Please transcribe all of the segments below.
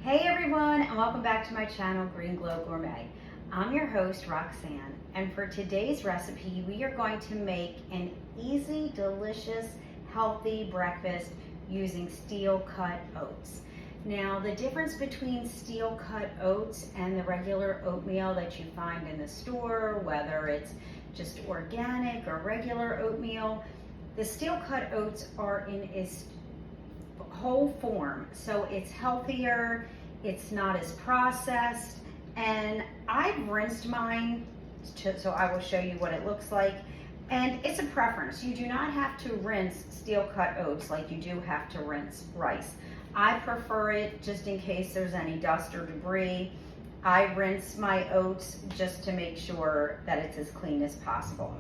Hey everyone, and welcome back to my channel, Green Glow Gourmet. I'm your host, Roxanne, and for today's recipe, we are going to make an easy, delicious, healthy breakfast using steel-cut oats. Now, the difference between steel-cut oats and the regular oatmeal that you find in the store, whether it's just organic or regular oatmeal, the steel-cut oats are in its whole form, so it's healthier, it's not as processed, and I've rinsed mine so I will show you what it looks like. And it's a preference. You do not have to rinse steel-cut oats like you do have to rinse rice. I prefer it just in case there's any dust or debris. I rinse my oats just to make sure that it's as clean as possible.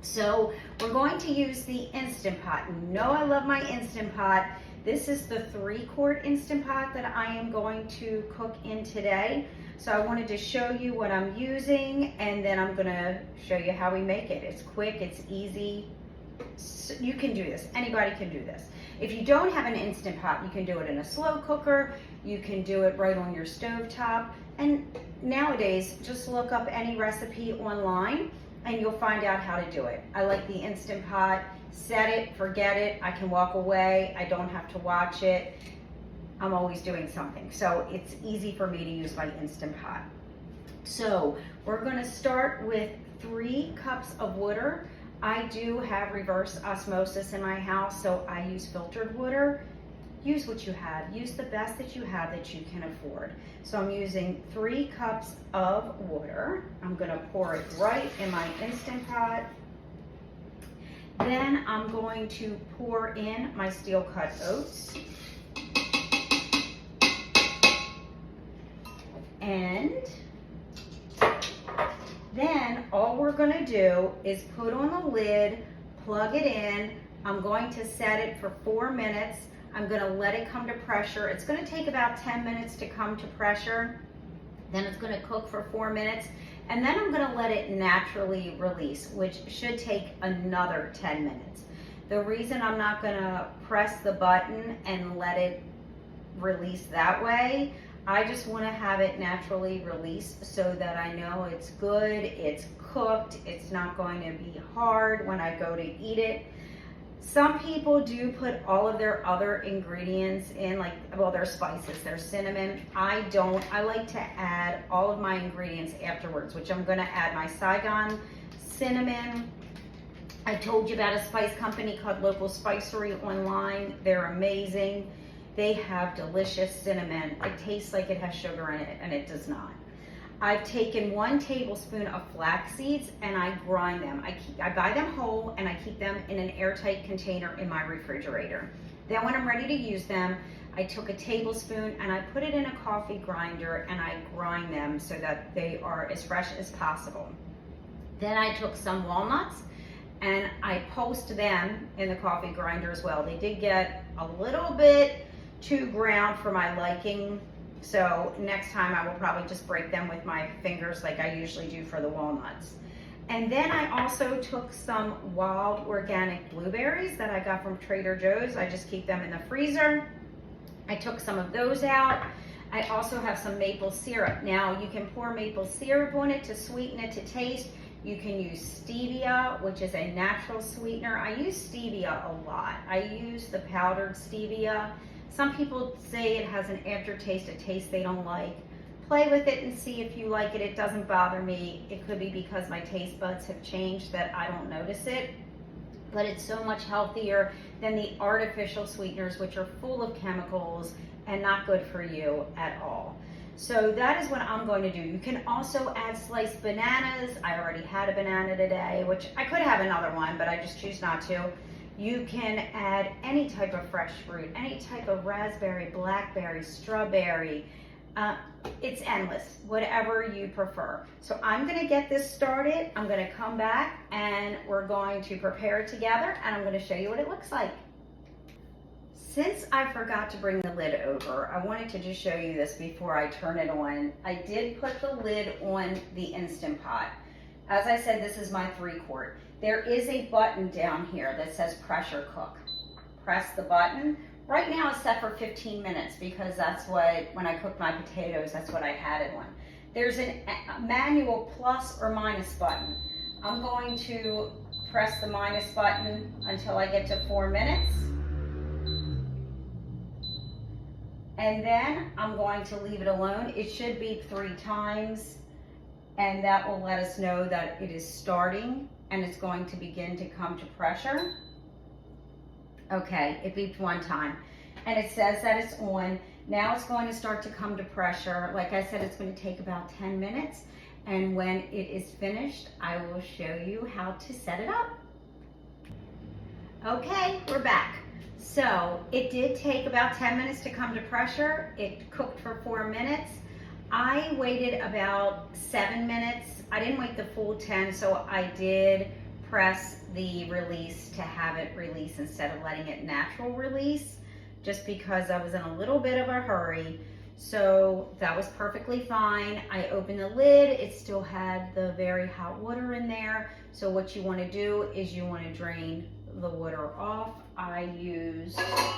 So we're going to use the Instant Pot. You know I love my Instant Pot. This is the 3-quart Instant Pot that I am going to cook in today. So I wanted to show you what I'm using, and then I'm gonna show you how we make it. It's quick, it's easy. So you can do this, anybody can do this. If you don't have an Instant Pot, you can do it in a slow cooker, you can do it right on your stove top, and nowadays, just look up any recipe online and you'll find out how to do it. I like the Instant Pot. Set it, forget it, I can walk away, I don't have to watch it. I'm always doing something, so it's easy for me to use my Instant Pot. So we're gonna start with 3 cups of water. I do have reverse osmosis in my house, so I use filtered water. Use what you have, use the best that you have that you can afford. So I'm using 3 cups of water. I'm gonna pour it right in my Instant Pot. Then I'm going to pour in my steel-cut oats. And then all we're gonna do is put on the lid, plug it in. I'm going to set it for 4 minutes. I'm gonna let it come to pressure. It's gonna take about 10 minutes to come to pressure. Then it's gonna cook for 4 minutes. And then I'm gonna let it naturally release, which should take another 10 minutes. The reason I'm not gonna press the button and let it release that way, I just wanna have it naturally release so that I know it's good, it's cooked, it's not going to be hard when I go to eat it. Some people do put all of their other ingredients in, like, well, their spices, their cinnamon. I don't. I like to add all of my ingredients afterwards, which I'm gonna add my Saigon cinnamon. I told you about a spice company called Local Spicery online. They're amazing. They have delicious cinnamon. It tastes like it has sugar in it, and it does not. I've taken 1 tablespoon of flax seeds and I grind them. I buy them whole and I keep them in an airtight container in my refrigerator. Then when I'm ready to use them, I took a tablespoon and I put it in a coffee grinder and I grind them so that they are as fresh as possible. Then I took some walnuts and I pulsed them in the coffee grinder as well. They did get a little bit too ground for my liking, so next time I will probably just break them with my fingers like I usually do for the walnuts. And then I also took some wild organic blueberries that I got from Trader Joe's. I just keep them in the freezer. I took some of those out. I also have some maple syrup. Now you can pour maple syrup on it to sweeten it to taste. You can use stevia, which is a natural sweetener. I use stevia a lot. I use the powdered stevia. Some people say it has an aftertaste, a taste they don't like. Play with it and see if you like it. It doesn't bother me. It could be because my taste buds have changed that I don't notice it. But it's so much healthier than the artificial sweeteners, which are full of chemicals and not good for you at all. So that is what I'm going to do. You can also add sliced bananas. I already had a banana today, which I could have another one, but I just choose not to. You can add any type of fresh fruit, any type of raspberry, blackberry, strawberry. It's endless, whatever you prefer. So I'm gonna get this started. I'm gonna come back and we're going to prepare it together and I'm gonna show you what it looks like. Since I forgot to bring the lid over, I wanted to just show you this before I turn it on. I did put the lid on the Instant Pot. As I said, this is my 3-quart. There is a button down here that says pressure cook. Press the button, Right now it's set for 15 minutes because that's what, when I cook my potatoes, that's what I had it on. There's a manual plus or minus button. I'm going to press the minus button until I get to 4 minutes. And then I'm going to leave it alone. It should beep 3 times, and that will let us know that it is starting and it's going to begin to come to pressure. Okay, it beeped 1 time and it says that it's on. Now it's going to start to come to pressure. Like I said, it's going to take about 10 minutes. And when it is finished, I will show you how to set it up. Okay, we're back. So it did take about 10 minutes to come to pressure. It cooked for 4 minutes. I waited about 7 minutes. I didn't wait the full 10, so I did press the release to have it release instead of letting it natural release, just because I was in a little bit of a hurry. So that was perfectly fine. I opened the lid. It still had the very hot water in there. So what you want to do is you want to drain the water off. I used a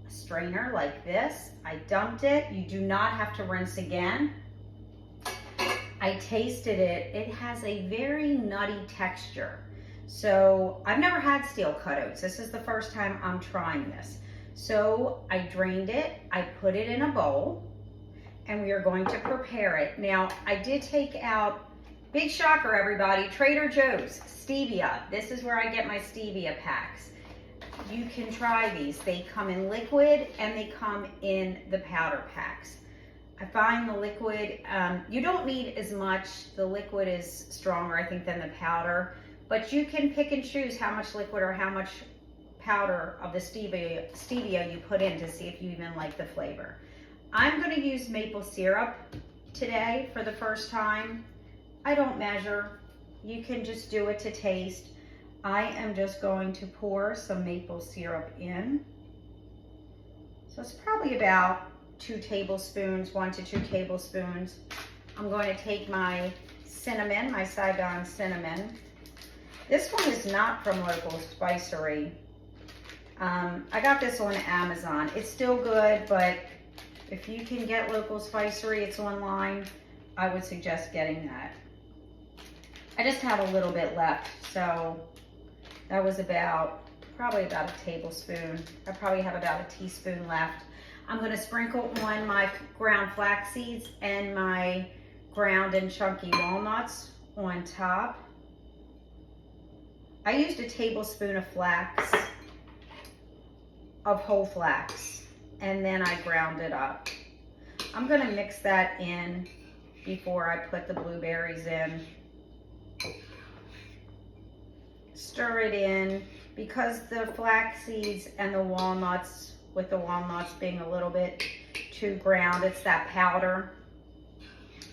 strainer like this. I dumped it. You do not have to rinse again. I tasted it. It has a very nutty texture. So I've never had steel cut oats. This is the first time I'm trying this. So I drained it, I put it in a bowl, and we are going to prepare it. Now, I did take out, big shocker everybody, Trader Joe's Stevia. This is where I get my Stevia packs. You can try these. They come in liquid and they come in the powder packs. I find the liquid, you don't need as much. The liquid is stronger, I think, than the powder, but you can pick and choose how much liquid or how much powder of the stevia you put in to see if you even like the flavor. I'm going to use maple syrup today for the first time. I don't measure. You can just do it to taste. I am just going to pour some maple syrup in. So it's probably about 2 tablespoons, 1 to 2 tablespoons. I'm going to take my cinnamon, my Saigon cinnamon. This one is not from Local Spicery. I got this on Amazon. It's still good, but if you can get Local Spicery, it's online, I would suggest getting that. I just have a little bit left, so that was probably about a tablespoon. I probably have about a teaspoon left. I'm going to sprinkle on my ground flax seeds and my ground and chunky walnuts on top. I used a tablespoon of flax, of whole flax, and then I ground it up. I'm going to mix that in before I put the blueberries in. Stir it in, because the flax seeds and the walnuts, with the walnuts being a little bit too ground, it's that powder.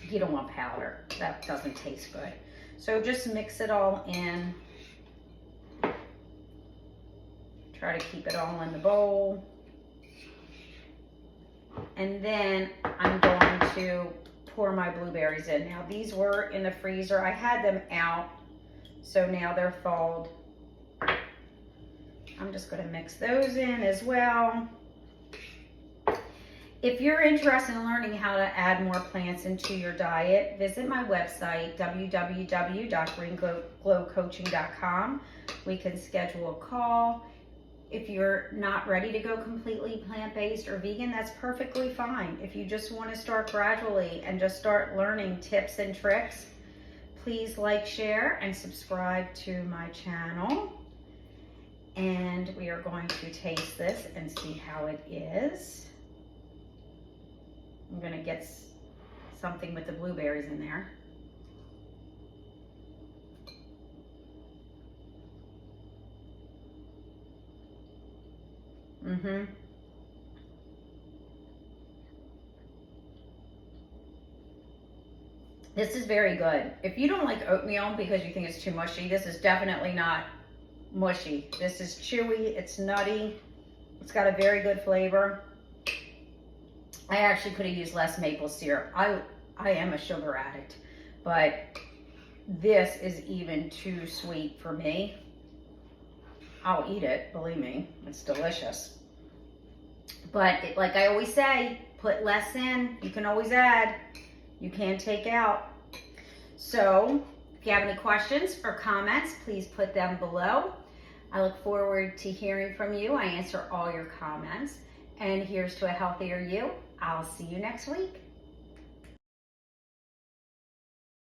You don't want powder. That doesn't taste good. So just mix it all in. Try to keep it all in the bowl. And then I'm going to pour my blueberries in. Now these were in the freezer. I had them out, so now they're thawed. I'm just going to mix those in as well. If you're interested in learning how to add more plants into your diet, visit my website, www.greenglowcoaching.com. We can schedule a call. If you're not ready to go completely plant-based or vegan, that's perfectly fine. If you just want to start gradually and just start learning tips and tricks, please like, share, and subscribe to my channel. And we are going to taste this and see how it is. I'm going to get something with the blueberries in there. This is very good. If you don't like oatmeal because you think it's too mushy, this is definitely not mushy. This is chewy, it's nutty, it's got a very good flavor. I actually could have used less maple syrup. I am a sugar addict, but this is even too sweet for me. I'll eat it, believe me, it's delicious. But like I always say, put less in, you can always add, you can take out. So if you have any questions or comments, please put them below. I look forward to hearing from you. I answer all your comments. And here's to a healthier you. I'll see you next week.